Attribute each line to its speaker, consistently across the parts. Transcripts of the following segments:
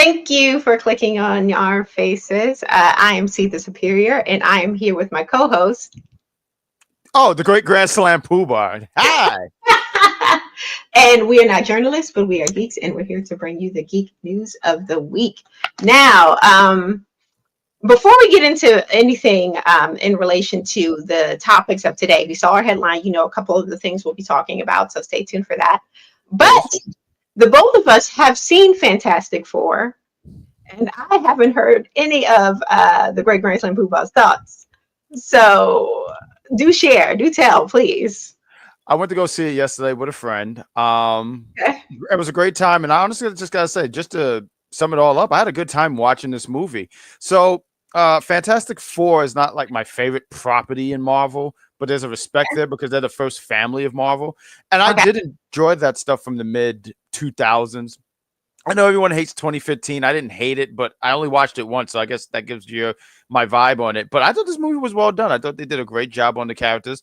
Speaker 1: Thank you for clicking on our faces. I am C the Superior, and I am here with my co-host.
Speaker 2: Oh, the great Grand Slam Poobah. Hi.
Speaker 1: And we are not journalists, but we are geeks, and we're here to bring you the geek news of the week. Now, before we get into anything in relation to the topics of today, we saw our headline, a couple of the things we'll be talking about, so stay tuned for that. But
Speaker 2: Yes.
Speaker 1: the both of us have seen Fantastic Four, and I haven't heard any of the great Grand Slam Poobah's thoughts. So do share, do tell, please.
Speaker 2: I went to go see it yesterday with a friend.
Speaker 1: Okay.
Speaker 2: It was a great time, and I honestly just gotta say, just to sum it all up, I had a good time watching this movie. So, Fantastic Four is not like my favorite property in Marvel, but there's a respect there because they're the first family of Marvel, and I
Speaker 1: Okay.
Speaker 2: did enjoy that stuff from the mid 2000s. I know everyone hates 2015. I didn't hate it, but I only watched it once, so I guess that gives you my vibe on it. But I thought this movie was well done. I thought they did a great job on the characters.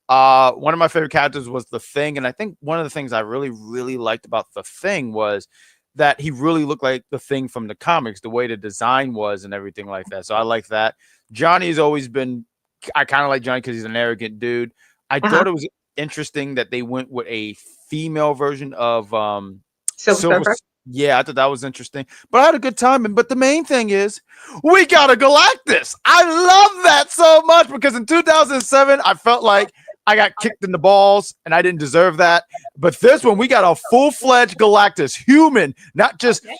Speaker 2: One of my favorite characters was the Thing, and I think one of the things I really, really liked about the Thing was that he really looked like the Thing from the comics, the way the design was and everything like that. So I like that. Johnny's always been. I kind of like Johnny because he's an arrogant dude. I
Speaker 1: Uh-huh.
Speaker 2: thought it was interesting that they went with a female version of
Speaker 1: Silver
Speaker 2: Silver.
Speaker 1: Surfer.
Speaker 2: Yeah, I thought that was interesting. But I had a good time. But the main thing is, we got a Galactus. I love that so much because in 2007, I felt like I got kicked in the balls and I didn't deserve that. But this one, we got a full-fledged Galactus, human, not just
Speaker 1: Okay.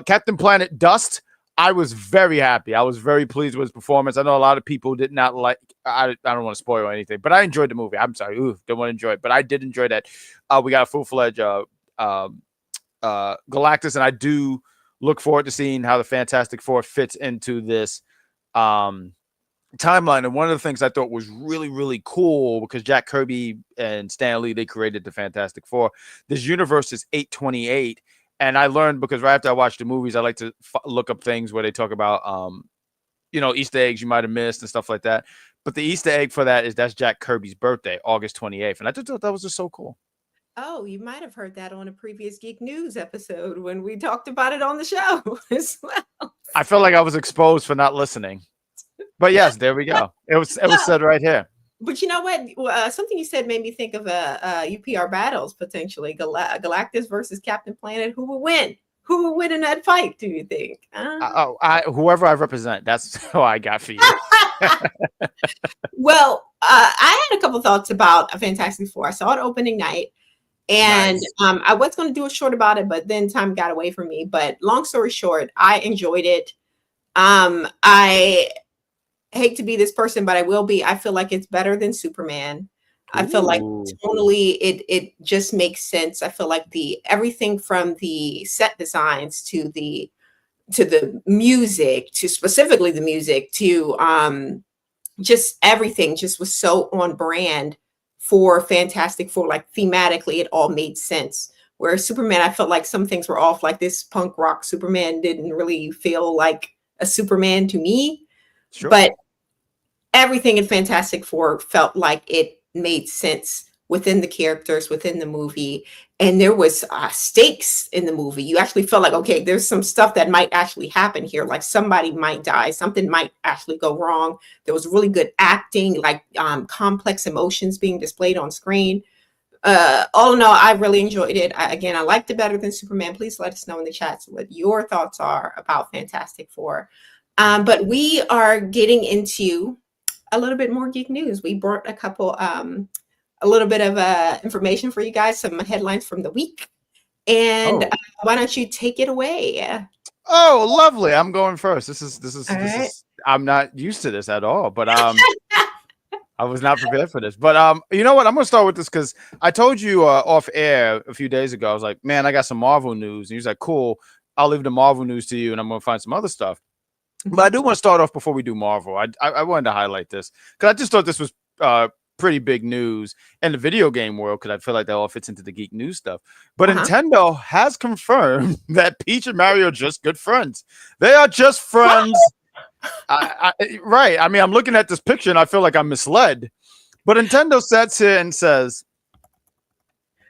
Speaker 2: Captain Planet Dust. I was very happy. I was very pleased with his performance. I know a lot of people did not like. I don't want to spoil anything, but I enjoyed the movie. I'm sorry, don't want to enjoy it, but I did enjoy that. We got a full-fledged Galactus, and I do look forward to seeing how the Fantastic Four fits into this timeline. And one of the things I thought was really, really cool because Jack Kirby and Stan Lee, they created the Fantastic Four. This universe is 828. And I learned because right after I watched the movies, I like to look up things where they talk about, Easter eggs you might have missed and stuff like that. But the Easter egg for that's Jack Kirby's birthday, August 28th. And I just thought that was just so cool.
Speaker 1: Oh, you might have heard that on a previous Geek News episode when we talked about it on the show as well.
Speaker 2: I felt like I was exposed for not listening. But yes, there we go. It was said right here.
Speaker 1: But you know what? Something you said made me think of UPR battles potentially. Galactus versus Captain Planet. Who will win? Who will win in that fight? Do you think?
Speaker 2: Whoever I represent, that's who I got for you.
Speaker 1: Well, I had a couple thoughts about a Fantastic Four. I saw it opening night, and
Speaker 2: Nice.
Speaker 1: I was going to do a short about it, but then time got away from me. But long story short, I enjoyed it. I hate to be this person, but I will be. I feel like it's better than Superman. I feel like
Speaker 2: Ooh.
Speaker 1: tonally it just makes sense. I feel like the everything from the set designs to the music, to specifically the music, to just everything just was so on brand for Fantastic Four. Like thematically, it all made sense. Whereas Superman, I felt like some things were off. Like this punk rock Superman didn't really feel like a Superman to me.
Speaker 2: Sure.
Speaker 1: But everything in Fantastic Four felt like it made sense within the characters, within the movie. And there was stakes in the movie. You actually felt like, okay, there's some stuff that might actually happen here. Like somebody might die, something might actually go wrong. There was really good acting, like complex emotions being displayed on screen. All in all, I really enjoyed it. Again, I liked it better than Superman. Please let us know in the chats what your thoughts are about Fantastic Four. But we are getting into a little bit more geek news. We brought a little bit of information for you guys, some headlines from the week. And why don't you take it away?
Speaker 2: Oh, lovely. I'm going first. This is
Speaker 1: All right.
Speaker 2: I'm not used to this at all, but I was not prepared for this. But you know what? I'm gonna start with this because I told you off air a few days ago. I was like, man, I got some Marvel news. And he was like, cool, I'll leave the Marvel news to you and I'm gonna find some other stuff. But I do want to start off before we do Marvel. I wanted to highlight this because I just thought this was pretty big news in the video game world because I feel like that all fits into the geek news stuff. But Nintendo has confirmed that Peach and Mario are just good friends. They are just friends. Right. I mean, I'm looking at this picture and I feel like I'm misled. But Nintendo sits here and says,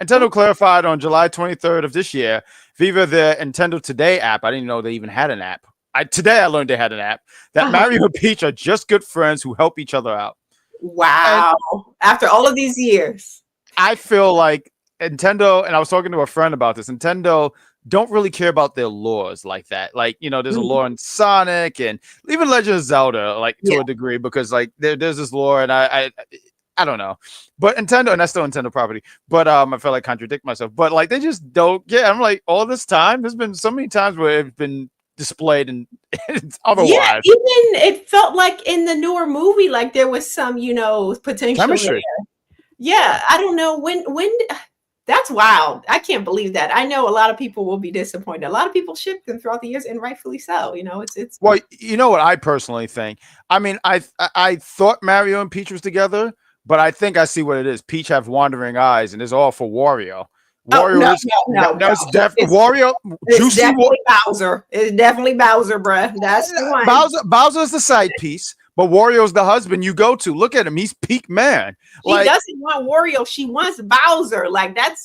Speaker 2: Nintendo clarified on July 23rd of this year via their Nintendo Today app. I didn't know they even had an app. Today I learned they had an app that
Speaker 1: Uh-huh.
Speaker 2: Mario and Peach are just good friends who help each other out. And
Speaker 1: Wow. After all of these years.
Speaker 2: I feel like Nintendo, and I was talking to a friend about this, Nintendo don't really care about their lores like that. Like, there's a
Speaker 1: Mhm.
Speaker 2: lore in Sonic and even Legend of Zelda, like to
Speaker 1: Yeah.
Speaker 2: a degree, because like there's this lore, and I don't know. But Nintendo, and that's still Nintendo property. But I feel like contradict myself. But like they just don't get. I'm like, all this time, there's been so many times where it's been displayed and it's
Speaker 1: Yeah,
Speaker 2: otherwise.
Speaker 1: even it felt like in the newer movie, like there was some, potential there.
Speaker 2: Chemistry.
Speaker 1: Yeah, I don't know when that's wild. I can't believe that. I know a lot of people will be disappointed. A lot of people shipped them throughout the years, and rightfully so. It's
Speaker 2: Well, you know what I personally think. I mean, I thought Mario and Peach was together, but I think I see what it is. Peach have wandering eyes, and it's all for Wario.
Speaker 1: oh
Speaker 2: Wario
Speaker 1: no,
Speaker 2: is
Speaker 1: no, no, no.
Speaker 2: that's
Speaker 1: It's
Speaker 2: Wario.
Speaker 1: it's
Speaker 2: Juicy
Speaker 1: definitely Bowser. It's definitely Bowser, bruh. That's the one.
Speaker 2: Bowser's the side piece, but Wario's the husband you go to. Look at him; he's peak man.
Speaker 1: She
Speaker 2: Like
Speaker 1: doesn't want Wario. She wants Bowser. Like that's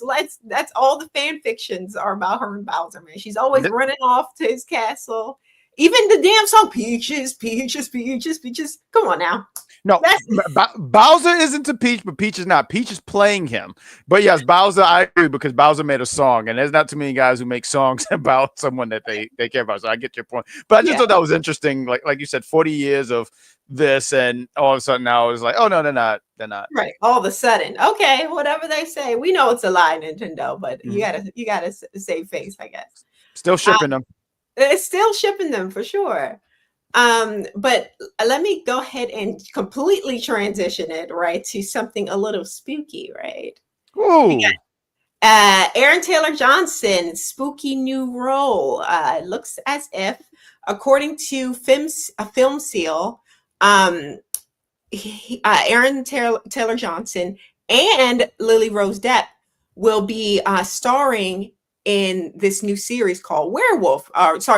Speaker 1: all the fan fictions are about her and Bowser, man. She's always running off to his castle. Even the damn song Peaches, Peaches, Peaches, Peaches. Come on now.
Speaker 2: no, Bowser isn't to Peach, but Peach is not. Peach is playing him. But yes, Bowser, I agree, because Bowser made a song, and there's not too many guys who make songs about someone that they care about. So I get your point. But I just thought that was interesting. Like you said, 40 years of this, and all of a sudden now it's like, oh no, they're not. They're not.
Speaker 1: Right. All of a sudden. Okay, whatever they say. We know it's a lie, Nintendo, but you gotta save face, I guess.
Speaker 2: Still shipping them.
Speaker 1: It's still shipping them for sure. But let me go ahead and completely transition it right to something a little spooky, right?
Speaker 2: Ooh.
Speaker 1: Aaron Tayler Johnson, spooky new role. Looks as if, according to a film seal, Aaron Taylor Johnson and Lily Rose Depp will be starring in this new series called Werewolf.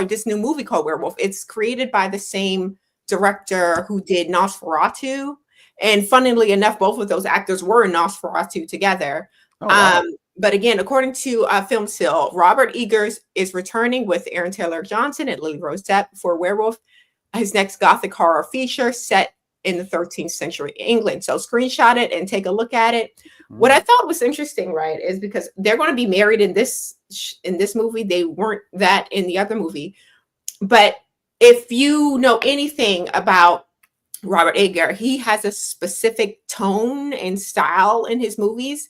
Speaker 1: This new movie called Werewolf. It's created by the same director who did Nosferatu. And funnily enough, both of those actors were in Nosferatu together.
Speaker 2: Oh, wow.
Speaker 1: But again, according to Film Seal, Robert Eggers is returning with Aaron Taylor Johnson and Lily Rose Depp for Werewolf, his next gothic horror feature set in the 13th century England. So screenshot it and take a look at it. What I thought was interesting, right, is because they're going to be married in this movie. They weren't that in the other movie. But if you know anything about Robert Eggers, he has a specific tone and style in his movies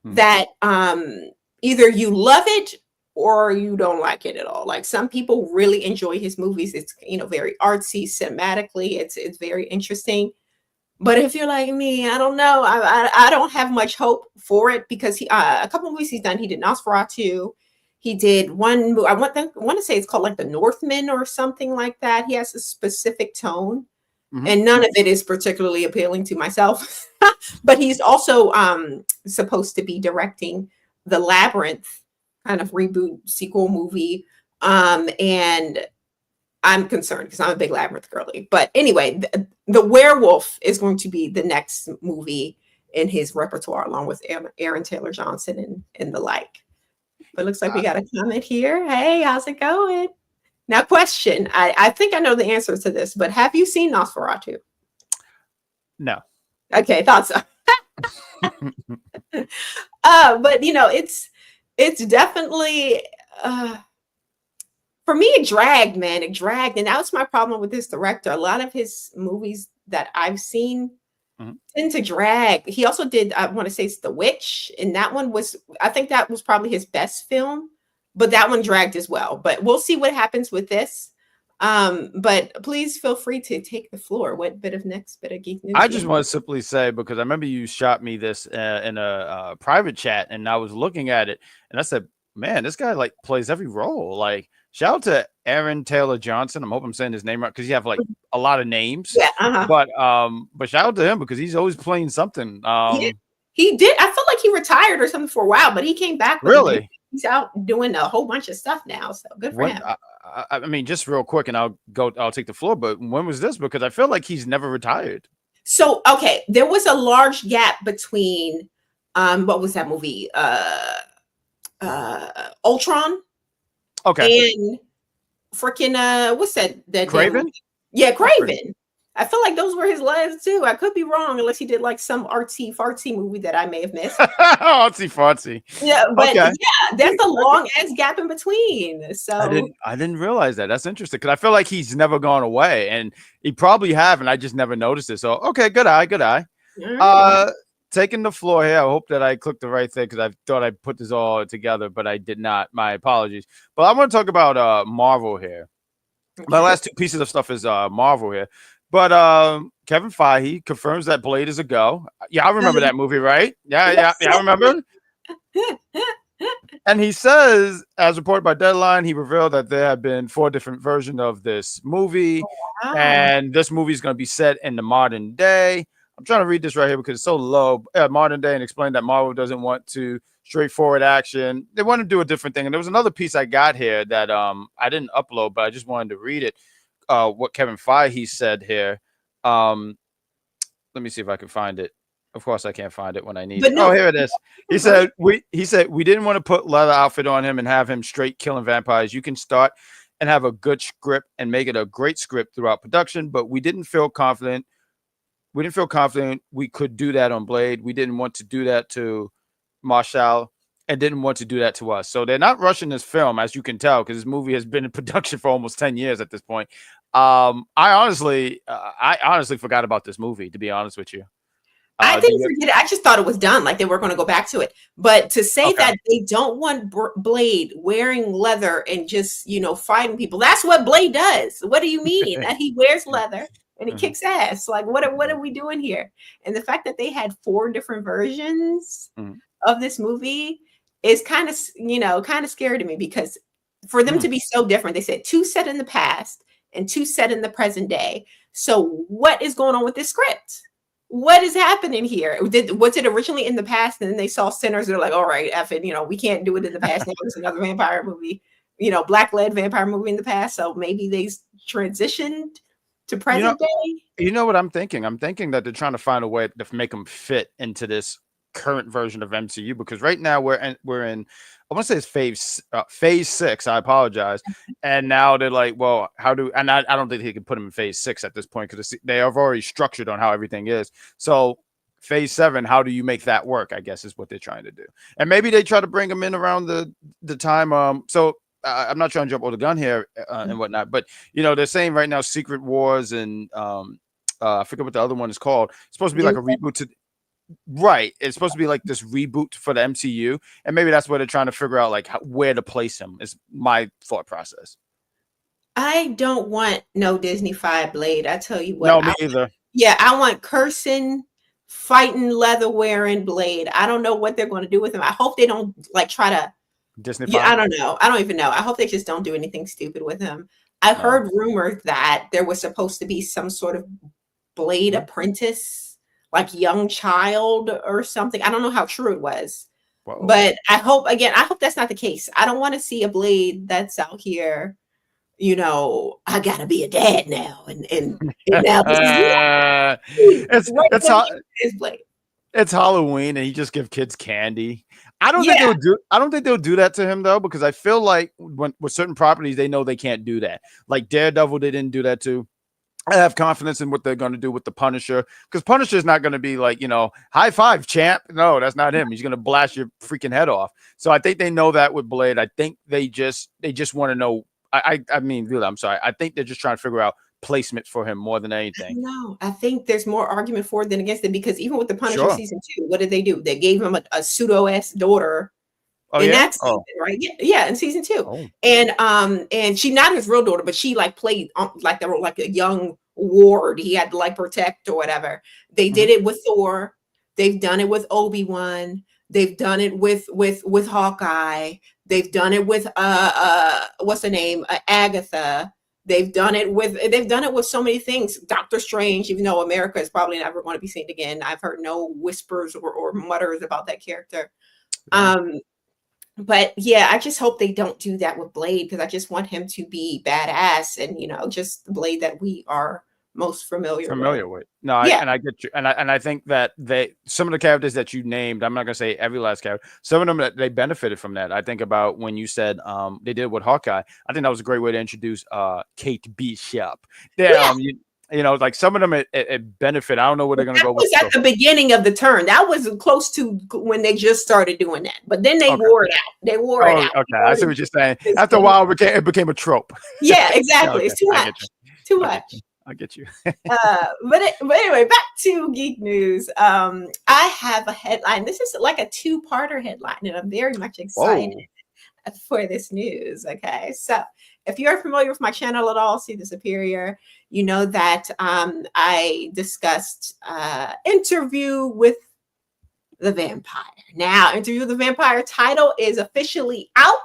Speaker 1: that either you love it or you don't like it at all. Like some people really enjoy his movies. It's very artsy, cinematically. It's very interesting. But if you're like me, I don't know. I don't have much hope for it because he a couple of movies he's done. He did Nosferatu. He did one. I want to say it's called like The Northman or something like that. He has a specific tone, and none of it is particularly appealing to myself. But he's also supposed to be directing the Labyrinth kind of reboot sequel movie, and I'm concerned because I'm a big Labyrinth girly. But anyway, the Werewolf is going to be the next movie in his repertoire, along with Aaron Taylor Johnson and the like. But it looks like we got a comment here. Hey, how's it going? Now, question. I think I know the answer to this, but have you seen Nosferatu?
Speaker 2: No.
Speaker 1: Okay, thought so. But it's definitely for me, it dragged, man. It dragged. And that was my problem with this director. A lot of his movies that I've seen tend to drag. He also did, I want to say it's The Witch. And that one I think that was probably his best film, but that one dragged as well. But we'll see what happens with this. But please feel free to take the floor. What next bit of geek news?
Speaker 2: I just want to simply say, because I remember you shot me this in a private chat, and I was looking at it, and I said, man, this guy like plays every role. Like, shout out to Aaron Tayler Johnson. I hope I'm saying his name right, because you have like a lot of names.
Speaker 1: Yeah,
Speaker 2: but shout out to him because he's always playing something.
Speaker 1: Yeah, he did. I felt like he retired or something for a while, but he came back.
Speaker 2: Really?
Speaker 1: He's out doing a whole bunch of stuff now. So good for him.
Speaker 2: I mean, just real quick, and I'll take the floor. But when was this? Because I feel like he's never retired.
Speaker 1: So okay, there was a large gap between what was that movie? Ultron.
Speaker 2: Okay.
Speaker 1: and freaking what's that damn
Speaker 2: Craven?
Speaker 1: movie? Yeah,
Speaker 2: Not Craven.
Speaker 1: Craven. I feel like those were his last two. I could be wrong unless he did like some artsy fartsy movie that I may have missed.
Speaker 2: Artsy fartsy.
Speaker 1: Yeah, but
Speaker 2: Okay.
Speaker 1: yeah, there's a long ass gap in between. So
Speaker 2: I didn't realize that. That's interesting because I feel like he's never gone away, and he probably have, and I just never noticed it. So okay, good eye, good eye.
Speaker 1: all right.
Speaker 2: Uh, taking the floor here. I hope that I clicked the right thing because I thought I put this all together, but I did not. My apologies. But I want to talk about Marvel here. My
Speaker 1: Okay.
Speaker 2: last two pieces of stuff is Marvel here. But Kevin Feige confirms that Blade is a go. Yeah, I remember that movie, right? Yeah, I remember. And he says, as reported by Deadline, he revealed that there have been 4 different versions of this movie,
Speaker 1: Wow.
Speaker 2: and this movie is going to be set in the modern day. I'm trying to read this right here because it's so low. Modern day, and explain that Marvel doesn't want to straightforward action. They want to do a different thing. And there was another piece I got here that I didn't upload, but I just wanted to read it. What Kevin Feige said here. Let me see if I can find it. Of course, I can't find it when I need
Speaker 1: But
Speaker 2: it.
Speaker 1: no,
Speaker 2: Oh, here it is. He said we didn't want to put leather outfit on him and have him straight killing vampires. You can start and have a good script and make it a great script throughout production, but we didn't feel confident. We didn't feel confident we could do that on Blade. We didn't want to do that to Marshall and didn't want to do that to us. So they're not rushing this film, as you can tell, because this movie has been in production for almost 10 years at this point. I honestly forgot about this movie, to be honest with you.
Speaker 1: I
Speaker 2: Do
Speaker 1: didn't
Speaker 2: you
Speaker 1: forget it. I just thought it was done, like they were going to go back to it. But to say
Speaker 2: okay?
Speaker 1: that they don't want Blade wearing leather and just, fighting people, that's what Blade does. What do you mean? That he wears leather and he
Speaker 2: Mhm,
Speaker 1: kicks ass? Like, what are we doing here? And the fact that they had 4 different versions
Speaker 2: mhm,
Speaker 1: of this movie is kind of scary to me because for them
Speaker 2: mhm.
Speaker 1: to be so different, they said 2 set in the past and 2 set in the present day. So what is going on with this script? What is happening here? Was it originally in the past and then they saw Sinners? They're like, all right, F it, we can't do it in the past. Now there's another vampire movie, black led vampire movie in the past. So maybe they transitioned to
Speaker 2: You know,
Speaker 1: present day.
Speaker 2: you know what I'm thinking? I'm thinking that they're trying to find a way to make them fit into this current version of MCU because right now we're in I want to say it's phase 6. I apologize. And now they're like, well, I don't think he can put them in phase 6 at this point because they have already structured on how everything is. So phase 7, how do you make that work? I guess is what they're trying to do. And maybe they try to bring them in around the time. So I'm not trying to jump on the gun here and whatnot, but they're saying right now Secret Wars and I forget what the other one is called. It's supposed to be like a reboot to right. It's supposed to be like this reboot for the MCU, and maybe that's where they're trying to figure out like where to place him. Is my thought process.
Speaker 1: I don't want no Disney 5 Blade. I tell you what,
Speaker 2: No, me either.
Speaker 1: yeah, I want cursing, fighting, leather wearing Blade. I don't know what they're going to do with him. I hope they don't like try to.
Speaker 2: Disney
Speaker 1: Yeah, I
Speaker 2: 5.
Speaker 1: don't know. I don't even know. I hope they just don't do anything stupid with him. I
Speaker 2: No.
Speaker 1: heard rumors that there was supposed to be some sort of Blade apprentice, like young child or something. I don't know how true it was,
Speaker 2: Whoa.
Speaker 1: but I hope that's not the case. I don't want to see a Blade that's out here. I gotta be a dad now, and now this is
Speaker 2: it's
Speaker 1: right
Speaker 2: it's
Speaker 1: when
Speaker 2: ho-
Speaker 1: he is Blade.
Speaker 2: it's Halloween, and he just give kids candy.
Speaker 1: Yeah,
Speaker 2: I don't think they'll do that to him though, because I feel like when with certain properties, they know they can't do that. Like Daredevil, they didn't do that too. I have confidence in what they're going to do with the Punisher because Punisher is not going to be like, high five, champ. No, that's not him. He's going to blast your freaking head off. So I think they know that with Blade. I think they just want to know. I mean, really, I'm sorry. I think they're just trying to figure out placement for him more than anything.
Speaker 1: no, I think there's more argument for it than against it because even with the Punisher
Speaker 2: Sure.
Speaker 1: season 2, what did they do? They gave him a pseudo s daughter
Speaker 2: Oh
Speaker 1: in
Speaker 2: yeah.
Speaker 1: that season,
Speaker 2: Oh.
Speaker 1: right? Yeah, yeah, in season 2,
Speaker 2: Oh.
Speaker 1: and she not his real daughter, but she like played like a young ward he had to like protect or whatever. They
Speaker 2: Mhm.
Speaker 1: did it with Thor. They've done it with Obi-Wan. They've done it with Hawkeye. They've done it with what's the name, Agatha. They've done it with so many things. Doctor Strange, even though America is probably never going to be seen again. I've heard no whispers or mutters about that character.
Speaker 2: Yeah.
Speaker 1: Um, but yeah, I just hope they don't do that with Blade because I just want him to be badass and just the Blade that we are most familiar with.
Speaker 2: Familiar with. No,
Speaker 1: Yeah.
Speaker 2: I get you, and I think that some of the characters that you named, I'm not gonna say every last character, some of them that they benefited from that. I think about when you said they did with Hawkeye. I think that was a great way to introduce Kate Bishop. Yeah,
Speaker 1: Yeah.
Speaker 2: you know, like some of them it benefit. I don't know where they're gonna
Speaker 1: That
Speaker 2: go with.
Speaker 1: was at the beginning of the turn. That was close to when they just started doing that. But then they
Speaker 2: Okay.
Speaker 1: wore it out. They wore it
Speaker 2: Oh,
Speaker 1: out.
Speaker 2: okay. I see what you're saying. After a while, it became a trope.
Speaker 1: Yeah,
Speaker 2: Yeah,
Speaker 1: exactly.
Speaker 2: okay.
Speaker 1: It's too
Speaker 2: I
Speaker 1: much.
Speaker 2: get you.
Speaker 1: Too
Speaker 2: I get
Speaker 1: much.
Speaker 2: you. I get you.
Speaker 1: But anyway, back to Geek News. I have a headline. This is like a two-parter headline, and I'm very much excited
Speaker 2: Whoa.
Speaker 1: for this news. Okay, so if you're familiar with my channel at all, See the Superior, you know that I discussed Interview with the Vampire. Now, Interview with the Vampire title is officially out.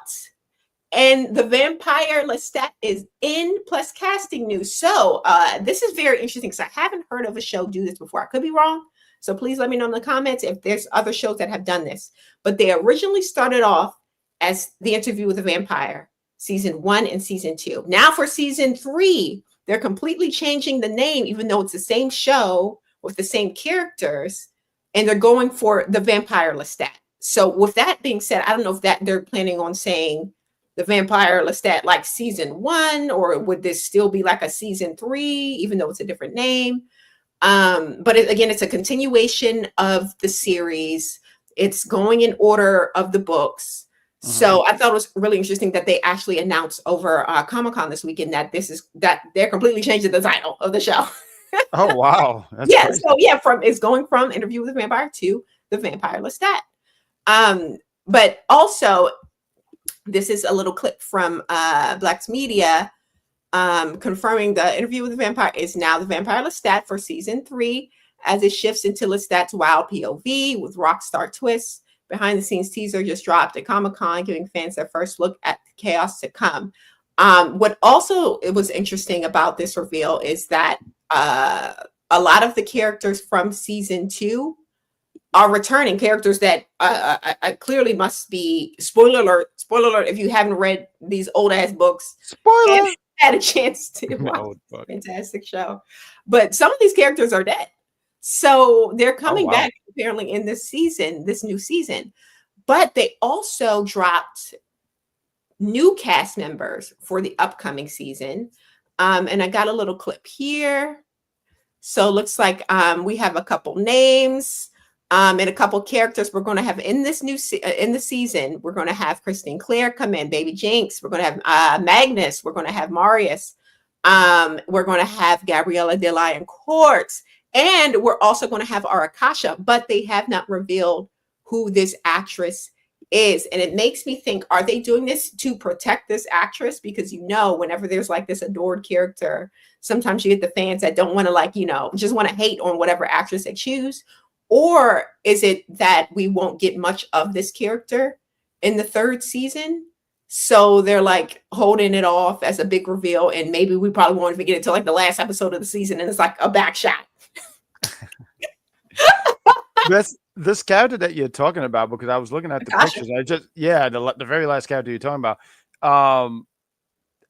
Speaker 1: And the Vampire Lestat is in, plus casting news. So this is very interesting because I haven't heard of a show do this before. I could be wrong. So please let me know in the comments if there's other shows that have done this. But they originally started off as The Interview with the Vampire, season 1 and season 2. Now for season 3, they're completely changing the name, even though it's the same show with the same characters. And they're going for the Vampire Lestat. So with that being said, I don't know if that they're planning on saying the Vampire Lestat like season 1, or would this still be like a season 3, even though it's a different name? But again, it's a continuation of the series. It's going in order of the books. So I thought it was really interesting that they actually announced over Comic-Con this weekend that they're completely changing the title of the show.
Speaker 2: Oh wow. That's
Speaker 1: Yeah,
Speaker 2: crazy.
Speaker 1: so yeah, it's going from Interview with the Vampire to the Vampire Lestat. But also, this is a little clip from Black's Media confirming the Interview with the Vampire is now the Vampire Lestat for season 3, as it shifts into Lestat's wild POV with rockstar twists. Behind the scenes teaser just dropped at Comic-Con, giving fans their first look at the chaos to come. What also it was interesting about this reveal is that a lot of the characters from season 2 are returning, characters that I clearly must be, spoiler alert if you haven't read these old ass books,
Speaker 2: Spoiler.
Speaker 1: and had a chance to watch this fantastic show. But some of these characters are dead. So they're coming back apparently in this season, this new season. But they also dropped new cast members for the upcoming season. And I got a little clip here. So it looks like we have a couple names. And a couple characters we're going to have in this new in the season. We're going to have Christine Clare come in, Baby Jinx. We're going to have Magnus. We're going to have Marius. We're going to have Gabriella De Lion Courts, and we're also going to have Arakasha. But they have not revealed who this actress is, and it makes me think: are they doing this to protect this actress? Because whenever there's like this adored character, sometimes you get the fans that don't want to just want to hate on whatever actress they choose. Or is it that we won't get much of this character in the 3rd season? So they're like holding it off as a big reveal. And maybe we probably won't even get it till like the last episode of the season. And it's like a back shot.
Speaker 2: This character that you're talking about, because I was looking at the pictures. The very last character you're talking about.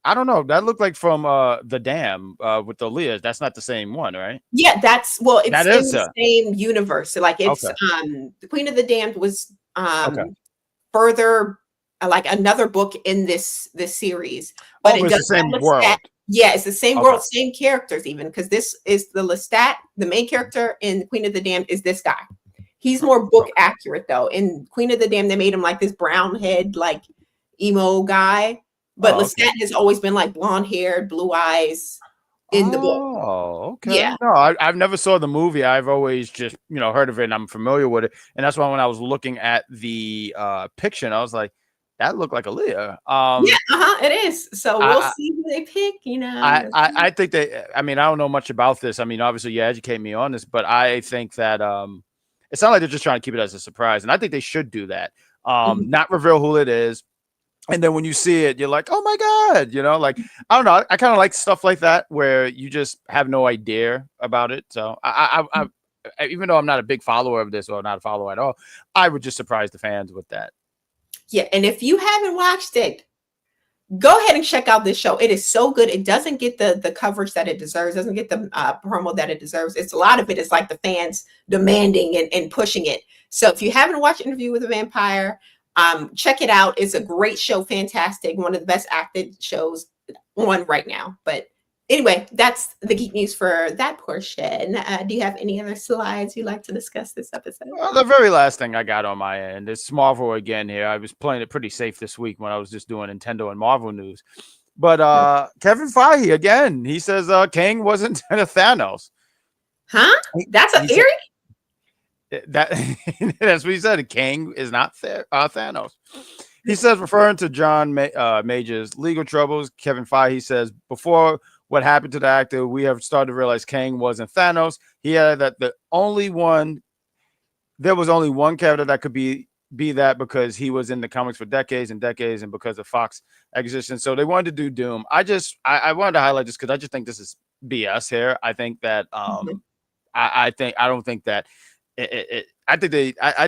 Speaker 2: I don't know. That looked like from the Dam with the Leas. That's not the same one, right?
Speaker 1: Yeah, it's in the same universe. So like it's the Queen of the Damned was further like another book in this series. But it does
Speaker 2: the same world.
Speaker 1: Yeah, it's the same world, same characters even, because this is the Lestat, the main character in Queen of the Damned is this guy. He's more book accurate though. In Queen of the Damned, they made him like this brown head, like emo guy. But Lestat has always been like blonde haired, blue eyes in the book.
Speaker 2: Oh, okay.
Speaker 1: Yeah.
Speaker 2: No, I've never saw the movie. I've always just, heard of it and I'm familiar with it. And that's why when I was looking at the picture, I was like, that looked like a Leah.
Speaker 1: It is. So we'll see who they pick,
Speaker 2: I think I don't know much about this. I mean, obviously you educate me on this, but I think that it's not like they're just trying to keep it as a surprise. And I think they should do that. Not reveal who it is. And then when you see it, you're like, oh my God, I don't know. I kind of like stuff like that where you just have no idea about it. So I even though I'm not a big follower of this or not a follower at all, I would just surprise the fans with that.
Speaker 1: Yeah. And if you haven't watched it, go ahead and check out this show. It is so good. It doesn't get the coverage that it deserves, doesn't get the promo that it deserves. It's a lot of it is like the fans demanding and pushing it. So if you haven't watched Interview with a Vampire, check it out. It's a great show, fantastic, one of the best acted shows on right now. But anyway, that's the geek news for that portion. Do you have any other slides you'd like to discuss this episode?
Speaker 2: Well, the very last thing I got on my end is Marvel again here. I was playing it pretty safe this week when I was just doing Nintendo and Marvel news. But Kevin Feige, again, he says Kang wasn't Thanos.
Speaker 1: Huh? That's a theory?
Speaker 2: That's what he said. Kang is not Thanos. He says, referring to John Major's legal troubles, Kevin Feige, he says, before what happened to the actor, we have started to realize Kang wasn't Thanos. He added that there was only one character that could be that because he was in the comics for decades and decades, and because of Fox acquisition. So they wanted to do Doom. I wanted to highlight this because I just think this is BS here. I think that I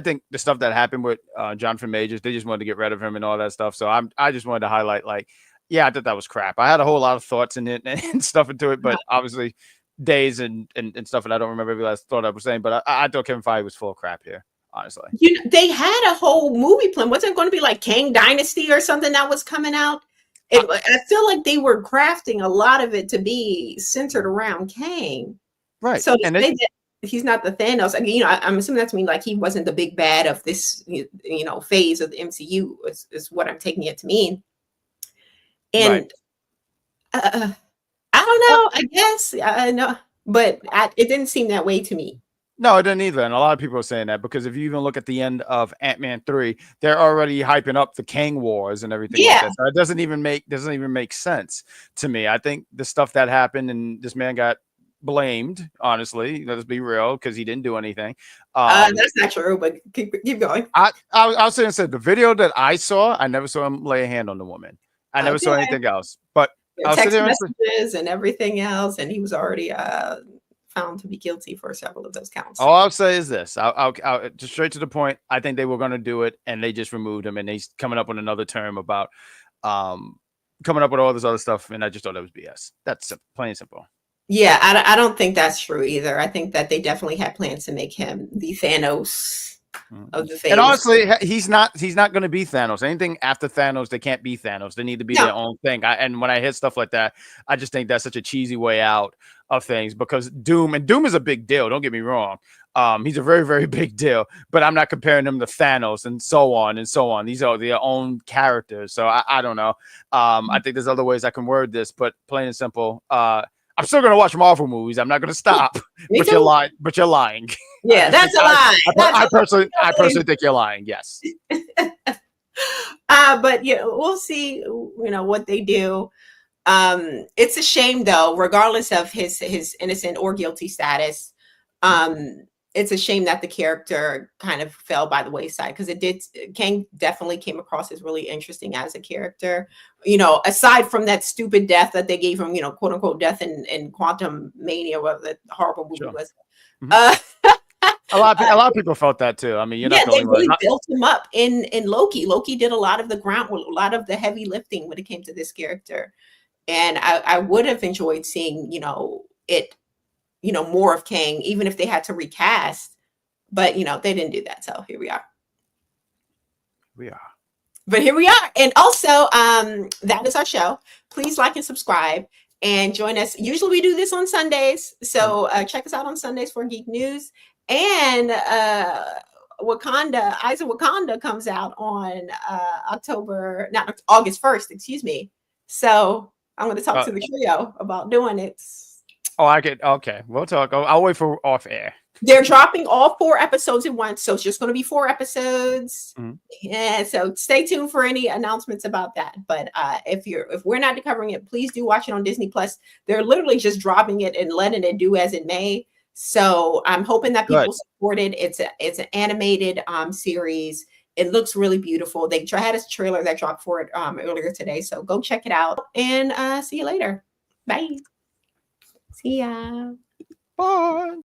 Speaker 2: think the stuff that happened with Jonathan Majors, they just wanted to get rid of him and all that stuff. So I just wanted to highlight, like, yeah, I thought that was crap. I had a whole lot of thoughts in it and stuff into it, but obviously days and stuff, and I don't remember every last thought I was saying. But I thought Kevin Feige was full of crap here, honestly.
Speaker 1: They had a whole movie plan. Wasn't it going to be like Kang Dynasty or something that was coming out? I feel like they were crafting a lot of it to be centered around Kang.
Speaker 2: Right.
Speaker 1: So he's not the Thanos. I mean, I'm assuming that to mean like he wasn't the big bad of this, phase of the MCU is what I'm taking it to mean. And I don't know. I guess no, but it didn't seem that way to me.
Speaker 2: No, it didn't either. And a lot of people are saying that because if you even look at the end of Ant-Man 3, they're already hyping up the Kang Wars and everything.
Speaker 1: Yeah.
Speaker 2: Like that. So it doesn't even make sense to me. I think the stuff that happened and this man got blamed, honestly, let's be real, because he didn't do anything.
Speaker 1: That's not true, but keep going.
Speaker 2: I'll say and said the video that I saw, I never saw him lay a hand on the woman. I never saw anything else. But
Speaker 1: text messages and everything else, and he was already found to be guilty for several of those counts.
Speaker 2: All I'll say is this: I'll just straight to the point. I think they were going to do it, and they just removed him, and he's coming up with another term about coming up with all this other stuff, and I just thought that was BS. That's plain and simple.
Speaker 1: Yeah, I don't think that's true either. I think that they definitely had plans to make him the Thanos of the phase.
Speaker 2: And honestly, he's not going to be Thanos. Anything after Thanos, they can't be Thanos. They need to be their own thing. And when I hear stuff like that, I just think that's such a cheesy way out of things, because Doom is a big deal. Don't get me wrong. He's a very, very big deal, but I'm not comparing him to Thanos and so on and so on. These are their own characters. So I don't know. I think there's other ways I can word this, but plain and simple, I'm still going to watch Marvel movies. I'm not going to stop. But you're lying.
Speaker 1: Yeah, that's a lie.
Speaker 2: I personally think you're lying. Yes.
Speaker 1: But we'll see. What they do. It's a shame, though, regardless of his innocent or guilty status. It's a shame that the character kind of fell by the wayside, because Kang definitely came across as really interesting as a character. Aside from that stupid death that they gave him, quote unquote death in Quantum Mania, what that horrible movie was.
Speaker 2: Mm-hmm. A lot of people felt that too. I mean,
Speaker 1: they really built him up in Loki. Loki did a lot of the a lot of the heavy lifting when it came to this character, and I would have enjoyed seeing more of Kang, even if they had to recast, but they didn't do that. So here we are. But here we are. And also, that is our show. Please like and subscribe and join us. Usually we do this on Sundays. So check us out on Sundays for Geek News. And Eyes of Wakanda comes out on August 1st, excuse me. So I'm going to talk to the trio about doing it.
Speaker 2: Oh, okay. We'll talk. I'll wait for off air.
Speaker 1: They're dropping all 4 episodes at once, so it's just going to be 4 episodes.
Speaker 2: Mm-hmm.
Speaker 1: Yeah, so stay tuned for any announcements about that. But if we're not covering it, please do watch it on Disney Plus. They're literally just dropping it and letting it do as it may. So I'm hoping that people support it. It's an animated series. It looks really beautiful. They had a trailer that dropped for it earlier today. So go check it out, and see you later. Bye. See ya.
Speaker 2: Bye.